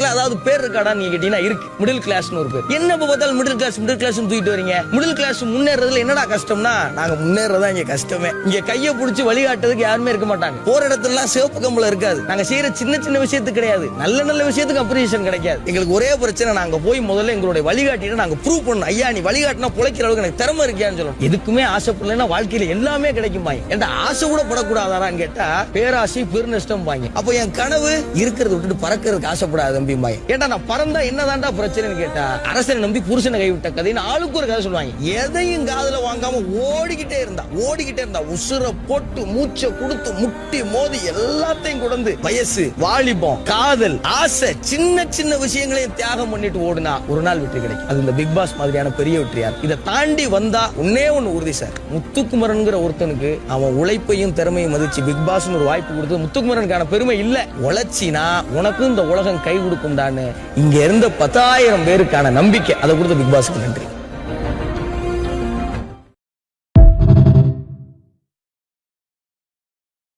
உங்களுக்குலாம் அதாவது பேர் இருக்காடா நீங்க கேட்டீங்கன்னா இருக்கு. மிடில் கிளாஸ்னு ஒரு பேர். என்ன பார்த்தாலும் மிடில் கிளாஸ் தூக்கிட்டு வரீங்க? மிடில் கிளாஸ் முன்னேறதுல என்னடா கஷ்டம்னா, நாங்க முன்னேறதா இங்க கஷ்டமே. இங்க கையை பிடிச்சி வழிகாட்டுறதுக்கு யாருமே இருக்க மாட்டாங்க. போற இடத்துல சிவப்பு கம்பளம் இருக்காது. நாங்க செய்யற சின்ன சின்ன விஷயத்துக்கு கிடையாது, நல்ல நல்ல விஷயத்துக்கு அப்ரிசியேஷன் கிடைக்காது. எங்களுக்கு ஒரே பிரச்சனை, நாங்க போய் முதல்ல எங்களுடைய வழிகாட்டினா நாங்க ப்ரூவ் பண்ணணும். ஐயா நீ வழிகாட்டினா பொழைக்கிற அளவுக்கு எனக்கு திறமை இருக்கியான்னு சொல்லணும். எதுக்குமே ஆசைப்படலைன்னா வாழ்க்கையில எல்லாமே கிடைக்கும் பாய். என்ற ஆசை கூட படக்கூடாதான்னு கேட்டா பேராசை பெருநஷ்டம் பாங்க. அப்போ என் கனவு இருக்கிறத விட்டுட்டு பறக்கிறதுக்கு ஆசைப்படாத தம்பி பாய். ஏன்டா நான் பறந்தா என்னதான்டா பிரச்சனைன்னு கேட்டா, அரசனை நம்பி புருஷனை கைவிட்ட கதைன்னு ஆளுக்கு ஒரு கதை சொல்லுவாங்க. எதையும் காதுல வாங்காம ஓடிக்கிட்டே இருந்தா உசுர போட்டு மூச்சை கொடுத்து முட்டி மோதி எல்லாத்தையும் கொடுத்து வயசு, வாலிபம், காதல், ஆசை, சின்ன சின்ன விஷயங்களையும் தியாகம் பண்ணிட்டு ஓடுனா ஒரு நாள் வெற்றி கிடைக்கும். அது இந்த பிக் பாஸ் மாதிரியான பெரிய வெற்றியார். இதை தாண்டி வந்தா ஒன்னே ஒண்ணு உறுதி சார், முத்துக்குமரன்ங்கிற ஒருத்தனுக்கு அவன் உழைப்பையும் திறமையும் மதிச்சு பிக் பாஸ் ஒரு வாய்ப்பு கொடுத்து முத்துக்குமரனுக்கான பெருமை இல்ல. உழைச்சினா உனக்கும் இந்த உலகம் கை கொடுக்கும்டான்னு இங்க இருந்த 10,000 பேருக்கான நம்பிக்கை அதை கொடுத்த பிக் பாஸ்க்கு நன்றி.